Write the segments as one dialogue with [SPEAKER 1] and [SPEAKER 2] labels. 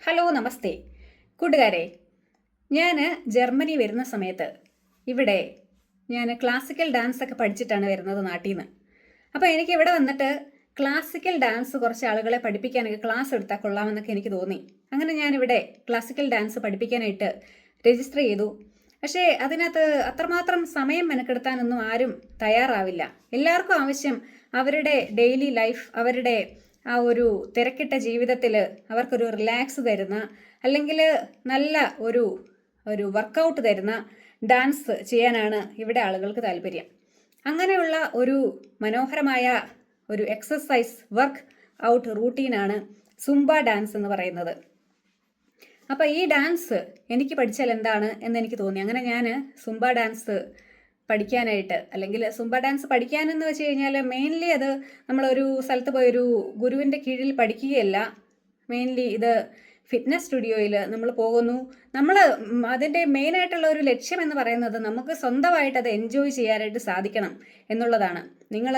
[SPEAKER 1] Hello നമസ്തേ കൂട്ടുകാരെ, ഞാൻ Germany വരുന്ന സമയത്ത് ഇവിടെ ഞാൻ ക്ലാസിക്കൽ ഡാൻസ് ഒക്കെ പഠിച്ചിട്ടാണ് വരുന്നത് നാട്ടിൽ നിന്ന്. അപ്പോൾ എനിക്ക് ഇവിടെ വന്നിട്ട് ക്ലാസിക്കൽ ഡാൻസ് കുറച്ച് ആളുകളെ പഠിപ്പിക്കാനൊക്കെ ക്ലാസ് എടുത്താൽ കൊള്ളാമെന്നൊക്കെ എനിക്ക് തോന്നി. അങ്ങനെ ഞാനിവിടെ ക്ലാസിക്കൽ ഡാൻസ് പഠിപ്പിക്കാനായിട്ട് രജിസ്റ്റർ ചെയ്തു. പക്ഷേ അതിനകത്ത് അത്രമാത്രം സമയം മെനക്കെടുത്താനൊന്നും ആരും തയ്യാറാവില്ല. എല്ലാവർക്കും ആവശ്യം അവരുടെ ഡെയിലി ലൈഫ്, അവരുടെ ആ ഒരു തിരക്കിട്ട ജീവിതത്തിൽ അവർക്കൊരു റിലാക്സ് തരുന്ന, അല്ലെങ്കിൽ നല്ല ഒരു ഒരു വർക്കൗട്ട് തരുന്ന ഡാൻസ് ചെയ്യാനാണ് ഇവിടെ ആളുകൾക്ക് താല്പര്യം. അങ്ങനെയുള്ള ഒരു മനോഹരമായ ഒരു എക്സസൈസ് വർക്ക് ഔട്ട് റൂട്ടീനാണ് സുംബ ഡാൻസ് എന്ന് പറയുന്നത്. അപ്പോൾ ഈ ഡാൻസ് എനിക്ക് പഠിച്ചാൽ എന്താണ് എന്ന് എനിക്ക് തോന്നി. അങ്ങനെ ഞാൻ സുംബ ഡാൻസ് പഠിക്കാനായിട്ട്, അല്ലെങ്കിൽ സുംബ ഡാൻസ് പഠിക്കാനെന്ന് വെച്ച് കഴിഞ്ഞാൽ മെയിൻലി അത് നമ്മളൊരു സ്ഥലത്ത് പോയി ഒരു ഗുരുവിൻ്റെ കീഴിൽ പഠിക്കുകയല്ല. മെയിൻലി ഇത് ഫിറ്റ്നസ് സ്റ്റുഡിയോയിൽ നമ്മൾ പോകുന്നു. നമ്മൾ അതിൻ്റെ മെയിനായിട്ടുള്ള ഒരു ലക്ഷ്യം എന്ന് പറയുന്നത് നമുക്ക് സ്വന്തമായിട്ട് അത് എൻജോയ് ചെയ്യാനായിട്ട് സാധിക്കണം എന്നുള്ളതാണ്. നിങ്ങൾ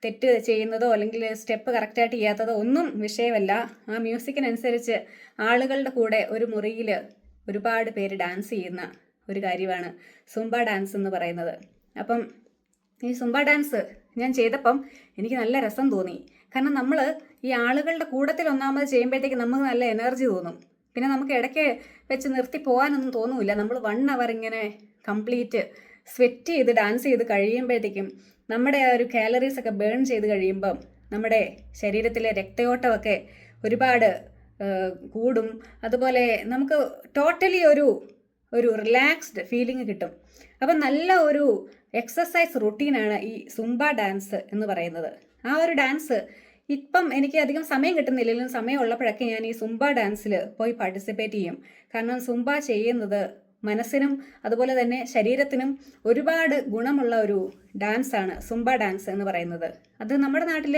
[SPEAKER 1] തെറ്റ് ചെയ്യുന്നതോ അല്ലെങ്കിൽ സ്റ്റെപ്പ് കറക്റ്റായിട്ട് ചെയ്യാത്തതോ ഒന്നും വിഷയമല്ല. ആ മ്യൂസിക്കിനനുസരിച്ച് ആളുകളുടെ കൂടെ ഒരു മുറിയിൽ ഒരുപാട് പേര് ഡാൻസ് ചെയ്യുന്ന ഒരു കാര്യമാണ് സുംബ ഡാൻസ് എന്ന് പറയുന്നത്. അപ്പം ഈ സുംബ ഡാൻസ് ഞാൻ ചെയ്തപ്പം എനിക്ക് നല്ല രസം തോന്നി. കാരണം നമ്മൾ ഈ ആളുകളുടെ കൂട്ടത്തിൽ ഒന്നാമത് ചെയ്യുമ്പോഴത്തേക്ക് നമുക്ക് നല്ല എനർജി തോന്നും. പിന്നെ നമുക്ക് ഇടയ്ക്ക് വെച്ച് നിർത്തി പോകാനൊന്നും തോന്നില്ല. നമ്മൾ 1 അവർ ഇങ്ങനെ കംപ്ലീറ്റ് സ്വെറ്റ് ചെയ്ത് ഡാൻസ് ചെയ്ത് കഴിയുമ്പോഴത്തേക്കും നമ്മുടെ ആ ഒരു കാലറീസ് ഒക്കെ ബേൺ ചെയ്ത് കഴിയുമ്പം നമ്മുടെ ശരീരത്തിലെ രക്തയോട്ടമൊക്കെ ഒരുപാട് കൂടും. അതുപോലെ നമുക്ക് ടോട്ടലി ഒരു റിലാക്സ്ഡ് ഫീലിംഗ് കിട്ടും. അപ്പം നല്ല ഒരു എക്സസൈസ് റുട്ടീനാണ് ഈ സുംബ ഡാൻസ് എന്ന് പറയുന്നത്. ആ ഒരു ഡാൻസ് ഇപ്പം എനിക്ക് അധികം സമയം കിട്ടുന്നില്ലെങ്കിലും സമയമുള്ളപ്പോഴൊക്കെ ഞാൻ ഈ സുംബ ഡാൻസിൽ പോയി പാർട്ടിസിപ്പേറ്റ് ചെയ്യും. കാരണം സുംബ ചെയ്യുന്നത് മനസ്സിനും അതുപോലെ തന്നെ ശരീരത്തിനും ഒരുപാട് ഗുണമുള്ള ഒരു ഡാൻസാണ് സുംബ ഡാൻസ് എന്ന് പറയുന്നത്. അത് നമ്മുടെ നാട്ടിൽ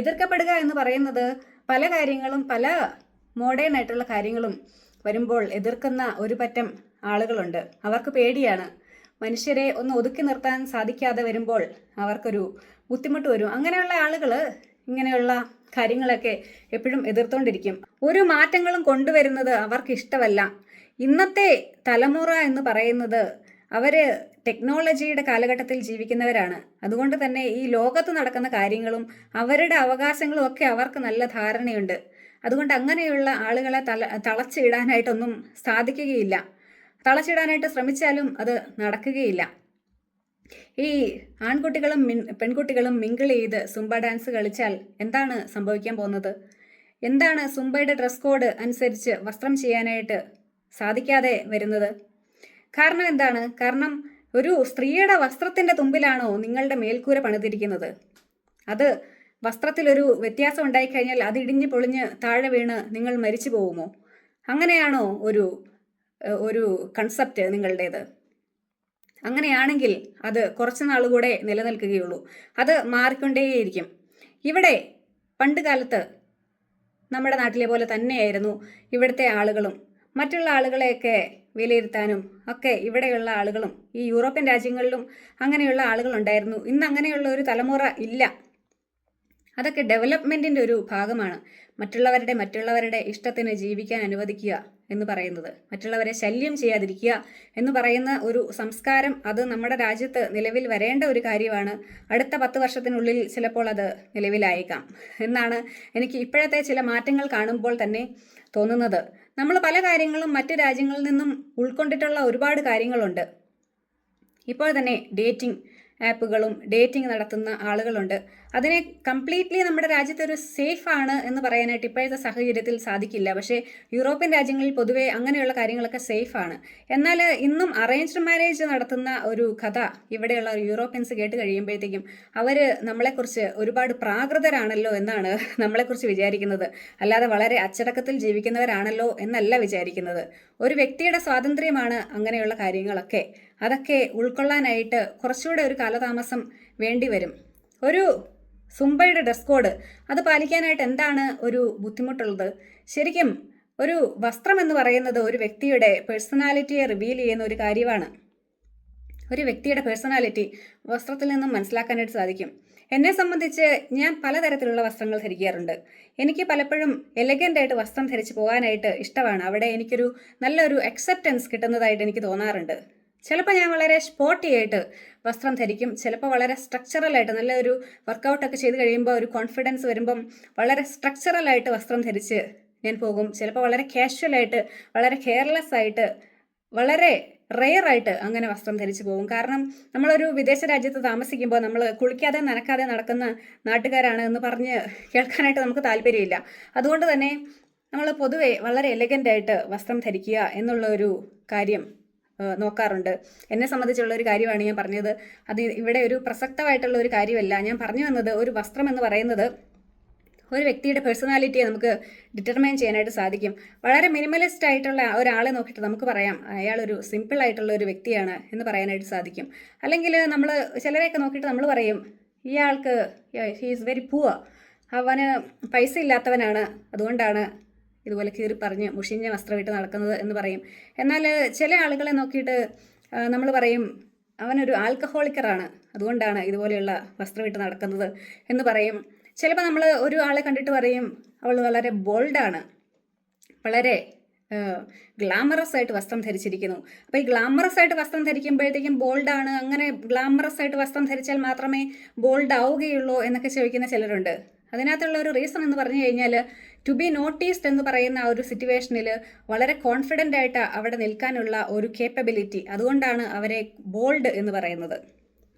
[SPEAKER 1] എതിർക്കപ്പെടുക എന്ന് പറയുന്നത് പല കാര്യങ്ങളും, പല മോഡേൺ ആയിട്ടുള്ള കാര്യങ്ങളും വരുമ്പോൾ എതിർക്കുന്ന ഒരു പറ്റം ആളുകളുണ്ട്. അവർക്ക് പേടിയാണ്. മനുഷ്യരെ ഒന്ന് ഒതുക്കി നിർത്താൻ സാധിക്കാതെ വരുമ്പോൾ അവർക്കൊരു ബുദ്ധിമുട്ട് വരും. അങ്ങനെയുള്ള ആളുകൾ ഇങ്ങനെയുള്ള കാര്യങ്ങളൊക്കെ എപ്പോഴും എതിർത്തുകൊണ്ടിരിക്കും. ഒരു മാറ്റങ്ങളും കൊണ്ടുവരുന്നത് അവർക്ക് ഇഷ്ടമല്ല. ഇന്നത്തെ തലമുറ എന്ന് പറയുന്നത് അവർ ടെക്നോളജിയുടെ കാലഘട്ടത്തിൽ ജീവിക്കുന്നവരാണ്. അതുകൊണ്ട് തന്നെ ഈ ലോകത്ത് നടക്കുന്ന കാര്യങ്ങളും അവരുടെ അവകാശങ്ങളും ഒക്കെ അവർക്ക് നല്ല ധാരണയുണ്ട്. അതുകൊണ്ട് അങ്ങനെയുള്ള ആളുകളെ തളച്ചിടാനായിട്ടൊന്നും സാധിക്കുകയില്ല. തളച്ചിടാനായിട്ട് ശ്രമിച്ചാലും അത് നടക്കുകയില്ല. ഈ ആൺകുട്ടികളും പെൺകുട്ടികളും മിങ്കിൾ ചെയ്ത് സുംബ ഡാൻസ് കളിച്ചാൽ എന്താണ് സംഭവിക്കാൻ പോകുന്നത്? എന്താണ് സുംബയുടെ ഡ്രസ് കോഡ് അനുസരിച്ച് വസ്ത്രം ചെയ്യാനായിട്ട് സാധിക്കാതെ വരുന്നത്? കാരണം എന്താണ്? കാരണം ഒരു സ്ത്രീയുടെ വസ്ത്രത്തിൻ്റെ തുമ്പിലാണോ നിങ്ങളുടെ മേൽക്കൂര പണിതിരിക്കുന്നത്? അത് വസ്ത്രത്തിലൊരു വ്യത്യാസം ഉണ്ടായിക്കഴിഞ്ഞാൽ അത് ഇടിഞ്ഞ് പൊളിഞ്ഞ് താഴെ വീണ് നിങ്ങൾ മരിച്ചു പോകുമോ? അങ്ങനെയാണോ ഒരു കൺസെപ്റ്റ് നിങ്ങളുടേത്? അങ്ങനെയാണെങ്കിൽ അത് കുറച്ച് നാളുകൂടെ നിലനിൽക്കുകയുള്ളൂ. അത് മാറിക്കൊണ്ടേയിരിക്കും. ഇവിടെ പണ്ട് കാലത്ത് നമ്മുടെ നാട്ടിലെ പോലെ തന്നെയായിരുന്നു ഇവിടുത്തെ ആളുകളും. മറ്റുള്ള ആളുകളെയൊക്കെ വിലയിരുത്താനും ഒക്കെ ഇവിടെയുള്ള ആളുകളും ഈ യൂറോപ്യൻ രാജ്യങ്ങളിലും അങ്ങനെയുള്ള ആളുകളുണ്ടായിരുന്നു. ഇന്ന് അങ്ങനെയുള്ള ഒരു തലമുറ ഇല്ല. അതൊക്കെ ഡെവലപ്മെൻറ്റിൻ്റെ ഒരു ഭാഗമാണ്. മറ്റുള്ളവരുടെ ഇഷ്ടത്തിന് ജീവിക്കാൻ അനുവദിക്കുക എന്ന് പറയുന്നത്, മറ്റുള്ളവരെ ശല്യം ചെയ്യാതിരിക്കുക എന്ന് പറയുന്ന ഒരു സംസ്കാരം, അത് നമ്മുടെ രാജ്യത്ത് നിലവിൽ വരേണ്ട ഒരു കാര്യമാണ്. അടുത്ത 10 വർഷത്തിനുള്ളിൽ ചിലപ്പോൾ അത് നിലവിലായേക്കാം എന്നാണ് എനിക്ക് ഇപ്പോഴത്തെ ചില മാറ്റങ്ങൾ കാണുമ്പോൾ തന്നെ തോന്നുന്നത്. നമ്മൾ പല കാര്യങ്ങളും മറ്റ് രാജ്യങ്ങളിൽ നിന്നും ഉൾക്കൊണ്ടിട്ടുള്ള ഒരുപാട് കാര്യങ്ങളുണ്ട്. ഇപ്പോൾ തന്നെ ഡേറ്റിംഗ് ആപ്പുകളും ഡേറ്റിംഗ് നടത്തുന്ന ആളുകളുണ്ട്. അതിനെ കംപ്ലീറ്റ്ലി നമ്മുടെ രാജ്യത്ത് ഒരു സേഫ് ആണ് എന്ന് പറയാനായിട്ട് ഇപ്പോഴത്തെ സാഹചര്യത്തിൽ സാധിക്കില്ല. പക്ഷേ യൂറോപ്യൻ രാജ്യങ്ങളിൽ പൊതുവെ അങ്ങനെയുള്ള കാര്യങ്ങളൊക്കെ സേഫ് ആണ്. എന്നാൽ ഇന്നും അറേഞ്ച്ഡ് മാരേജ് നടത്തുന്ന ഒരു കഥ ഇവിടെയുള്ള യൂറോപ്യൻസ് കേട്ട് കഴിയുമ്പോഴത്തേക്കും അവർ നമ്മളെക്കുറിച്ച് ഒരുപാട് പ്രാകൃതരാണല്ലോ എന്നാണ് നമ്മളെക്കുറിച്ച് വിചാരിക്കുന്നത്. അല്ലാതെ വളരെ അച്ചടക്കത്തിൽ ജീവിക്കുന്നവരാണല്ലോ എന്നല്ല വിചാരിക്കുന്നത്. ഒരു വ്യക്തിയുടെ സ്വാതന്ത്ര്യമാണ് അങ്ങനെയുള്ള കാര്യങ്ങളൊക്കെ. അതൊക്കെ ഉൾക്കൊള്ളാനായിട്ട് കുറച്ചുകൂടെ ഒരു കാലതാമസം വേണ്ടി വരും. ഒരു സുംബയുടെ ഡ്രസ് കോഡ് അത് പാലിക്കാനായിട്ട് എന്താണ് ഒരു ബുദ്ധിമുട്ടുള്ളത്? ശരിക്കും ഒരു വസ്ത്രം എന്ന് പറയുന്നത് ഒരു വ്യക്തിയുടെ പേഴ്സണാലിറ്റിയെ റിവീൽ ചെയ്യുന്ന ഒരു കാര്യമാണ്. ഒരു വ്യക്തിയുടെ പേഴ്സണാലിറ്റി വസ്ത്രത്തിൽ നിന്നും മനസ്സിലാക്കാനായിട്ട് സാധിക്കും. എന്നെ സംബന്ധിച്ച് ഞാൻ പലതരത്തിലുള്ള വസ്ത്രങ്ങൾ ധരിക്കാറുണ്ട്. എനിക്ക് പലപ്പോഴും എലഗൻ്റ് ആയിട്ട് വസ്ത്രം ധരിച്ച് പോകാനായിട്ട് ഇഷ്ടമാണ്. അവിടെ എനിക്കൊരു നല്ലൊരു അക്സെപ്റ്റൻസ് കിട്ടുന്നതായിട്ട് എനിക്ക് തോന്നാറുണ്ട്. ചിലപ്പോൾ ഞാൻ വളരെ സ്പോർട്ടി ആയിട്ട് വസ്ത്രം ധരിക്കും. ചിലപ്പോൾ വളരെ സ്ട്രക്ചറലായിട്ട് നല്ലൊരു വർക്കൗട്ടൊക്കെ ചെയ്ത് കഴിയുമ്പോൾ ഒരു കോൺഫിഡൻസ് വരുമ്പം വളരെ സ്ട്രക്ചറലായിട്ട് വസ്ത്രം ധരിച്ച് ഞാൻ പോകും. ചിലപ്പോൾ വളരെ കാഷ്വലായിട്ട്, വളരെ കെയർലെസ് ആയിട്ട്, വളരെ റെയറായിട്ട് അങ്ങനെ വസ്ത്രം ധരിച്ചു പോകും. കാരണം നമ്മളൊരു വിദേശ രാജ്യത്ത് താമസിക്കുമ്പോൾ നമ്മൾ കുളിക്കാതെ നനക്കാതെ നടക്കുന്ന നാട്ടുകാരാണ് എന്ന് പറഞ്ഞ് കേൾക്കാനായിട്ട് നമുക്ക് താല്പര്യമില്ല. അതുകൊണ്ട് തന്നെ നമ്മൾ പൊതുവെ വളരെ എലഗൻ്റായിട്ട് വസ്ത്രം ധരിക്കുക എന്നുള്ള ഒരു കാര്യം നോക്കാറുണ്ട്. എന്നെ സംബന്ധിച്ചുള്ള ഒരു കാര്യമാണ് ഞാൻ പറഞ്ഞത്. അത് ഇവിടെ ഒരു പ്രസക്തമായിട്ടുള്ള ഒരു കാര്യമല്ല. ഞാൻ പറഞ്ഞു വന്നത് ഒരു വസ്ത്രം എന്ന് പറയുന്നത് ഒരു വ്യക്തിയുടെ പേഴ്സണാലിറ്റിയെ നമുക്ക് ഡിറ്റർമൈൻ ചെയ്യാനായിട്ട് സാധിക്കും. വളരെ മിനിമലിസ്റ്റ് ആയിട്ടുള്ള ഒരാളെ നോക്കിയിട്ട് നമുക്ക് പറയാം അയാളൊരു സിമ്പിൾ ആയിട്ടുള്ള ഒരു വ്യക്തിയാണ് എന്ന് പറയാനായിട്ട് സാധിക്കും. അല്ലെങ്കിൽ നമ്മൾ ചിലരെയൊക്കെ നോക്കിയിട്ട് നമ്മൾ പറയും ഇയാൾക്ക് ഹി ഈസ് വെരി പുവർ, അവന് പൈസ ഇല്ലാത്തവനാണ്, അതുകൊണ്ടാണ് ഇതുപോലെ കീറി പറഞ്ഞ് മുഷിഞ്ഞ വസ്ത്രമിട്ട് നടക്കുന്നത് എന്ന് പറയും. എന്നാൽ ചില ആളുകളെ നോക്കിയിട്ട് നമ്മൾ പറയും അവനൊരു ആൽക്കഹോളിക്കറാണ്, അതുകൊണ്ടാണ് ഇതുപോലെയുള്ള വസ്ത്രമിട്ട് നടക്കുന്നത് എന്ന് പറയും. ചിലപ്പോൾ നമ്മൾ ഒരു ആളെ കണ്ടിട്ട് പറയും അവൾ വളരെ ബോൾഡാണ്, വളരെ ഗ്ലാമറസ് ആയിട്ട് വസ്ത്രം ധരിച്ചിരിക്കുന്നു. അപ്പോൾ ഈ ഗ്ലാമറസ് ആയിട്ട് വസ്ത്രം ധരിക്കുമ്പോഴത്തേക്കും ബോൾഡാണ്, അങ്ങനെ ഗ്ലാമറസ് ആയിട്ട് വസ്ത്രം ധരിച്ചാൽ മാത്രമേ ബോൾഡ് ആവുകയുള്ളൂ എന്നൊക്കെ ചോദിക്കുന്ന ചിലരുണ്ട്. അതിനകത്തുള്ള ഒരു റീസൺ എന്ന് പറഞ്ഞു കഴിഞ്ഞാൽ ടു ബി നോട്ടീസ്ഡ് എന്ന് പറയുന്ന ആ ഒരു സിറ്റുവേഷനിൽ വളരെ കോൺഫിഡൻ്റ് ആയിട്ട് അവിടെ നിൽക്കാനുള്ള ഒരു കേപ്പബിലിറ്റി, അതുകൊണ്ടാണ് അവരെ ബോൾഡ് എന്ന് പറയുന്നത്.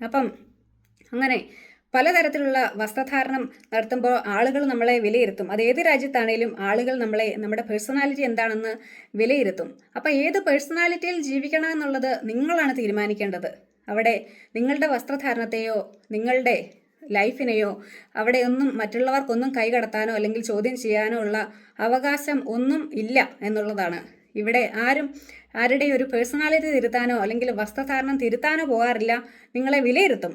[SPEAKER 1] അപ്പം അങ്ങനെ പലതരത്തിലുള്ള വസ്ത്രധാരണം നടത്തുമ്പോൾ ആളുകൾ നമ്മളെ വിലയിരുത്തും. അത് ഏത് രാജ്യത്താണേലും ആളുകൾ നമ്മുടെ പേഴ്സണാലിറ്റി എന്താണെന്ന് വിലയിരുത്തും. അപ്പം ഏത് പേഴ്സണാലിറ്റിയിൽ ജീവിക്കണം എന്നുള്ളത് നിങ്ങളാണ് തീരുമാനിക്കേണ്ടത്. അവിടെ നിങ്ങളുടെ വസ്ത്രധാരണത്തെയോ നിങ്ങളുടെ ലൈഫിനെയോ അവിടെയൊന്നും മറ്റുള്ളവർക്കൊന്നും കൈകടത്താനോ അല്ലെങ്കിൽ ചോദ്യം ചെയ്യാനോ ഉള്ള അവകാശം ഒന്നും ഇല്ല എന്നുള്ളതാണ്. ഇവിടെ ആരുടെയും ഒരു പേഴ്സണാലിറ്റി തിരുത്താനോ അല്ലെങ്കിൽ വസ്ത്രധാരണം തിരുത്താനോ പോകാറില്ല, നിങ്ങളെ വിലയിരുത്തും.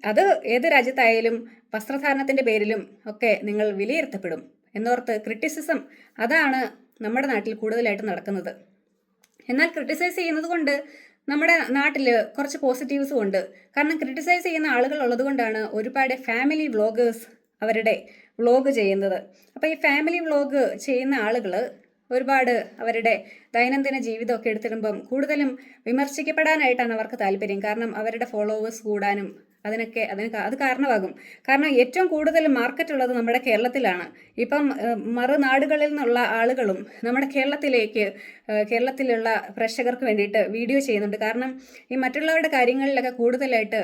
[SPEAKER 1] അത് ഏത് രാജ്യത്തായാലും വസ്ത്രധാരണത്തിൻ്റെ പേരിലും ഒക്കെ നിങ്ങൾ വിലയിരുത്തപ്പെടും എന്നോർത്ത് ക്രിറ്റിസിസം അതാണ് നമ്മുടെ നാട്ടിൽ കൂടുതലായിട്ട് നടക്കുന്നത്. എന്നാൽ ക്രിട്ടിസൈസ് ചെയ്യുന്നത് കൊണ്ട് നമ്മുടെ നാട്ടിൽ കുറച്ച് പോസിറ്റീവ്സും ഉണ്ട്. കാരണം ക്രിട്ടിസൈസ് ചെയ്യുന്ന ആളുകൾ ഉള്ളത് കൊണ്ടാണ് ഒരുപാട് ഫാമിലി വ്ളോഗേഴ്സ് അവരുടെ വ്ളോഗ് ചെയ്യുന്നത്. അപ്പോൾ ഈ ഫാമിലി വ്ളോഗ് ചെയ്യുന്ന ആളുകൾ ഒരുപാട് അവരുടെ ദൈനംദിന ജീവിതമൊക്കെ എടുത്തിടുമ്പം കൂടുതലും വിമർശിക്കപ്പെടാനായിട്ടാണ് അവർക്ക് താല്പര്യം. കാരണം അവരുടെ ഫോളോവേഴ്സ് കൂടാനും അത് കാരണമാകും. കാരണം ഏറ്റവും കൂടുതൽ മാർക്കറ്റ് ഉള്ളത് നമ്മുടെ കേരളത്തിലാണ്. ഇപ്പം മറുനാടുകളിൽ നിന്നുള്ള ആളുകളും നമ്മുടെ കേരളത്തിലുള്ള പ്രേക്ഷകർക്ക് വേണ്ടിയിട്ട് വീഡിയോ ചെയ്യുന്നുണ്ട്. കാരണം ഈ മറ്റുള്ളവരുടെ കാര്യങ്ങളിലൊക്കെ കൂടുതലായിട്ട്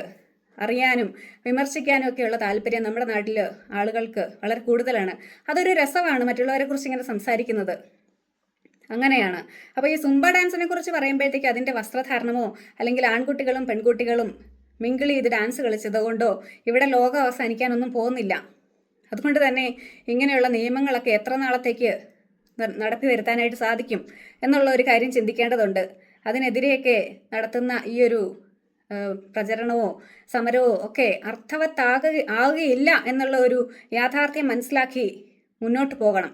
[SPEAKER 1] അറിയാനും വിമർശിക്കാനും ഒക്കെയുള്ള താല്പര്യം നമ്മുടെ നാട്ടിൽ ആളുകൾക്ക് വളരെ കൂടുതലാണ്. അതൊരു രസമാണ് മറ്റുള്ളവരെ കുറിച്ച് ഇങ്ങനെ സംസാരിക്കുന്നത്. അങ്ങനെയാണ്. അപ്പോൾ ഈ സുംബ ഡാൻസിനെ കുറിച്ച് പറയുമ്പോഴത്തേക്ക് അതിൻ്റെ വസ്ത്രധാരണമോ അല്ലെങ്കിൽ ആൺകുട്ടികളും പെൺകുട്ടികളും മിങ്കിൾ ചെയ്ത് ഡാൻസ് കളിച്ചത് കൊണ്ടോ ഇവിടെ ലോകം അവസാനിക്കാനൊന്നും പോകുന്നില്ല. അതുകൊണ്ട് തന്നെ ഇങ്ങനെയുള്ള നിയമങ്ങളൊക്കെ എത്ര നാളത്തേക്ക് നടപ്പി വരുത്താനായിട്ട് സാധിക്കും എന്നുള്ള ഒരു കാര്യം ചിന്തിക്കേണ്ടതുണ്ട്. അതിനെതിരെയൊക്കെ നടത്തുന്ന ഈ ഒരു പ്രചരണമോ സമരമോ ഒക്കെ ആവുകയില്ല എന്നുള്ള ഒരു യാഥാർത്ഥ്യം മനസ്സിലാക്കി മുന്നോട്ട് പോകണം.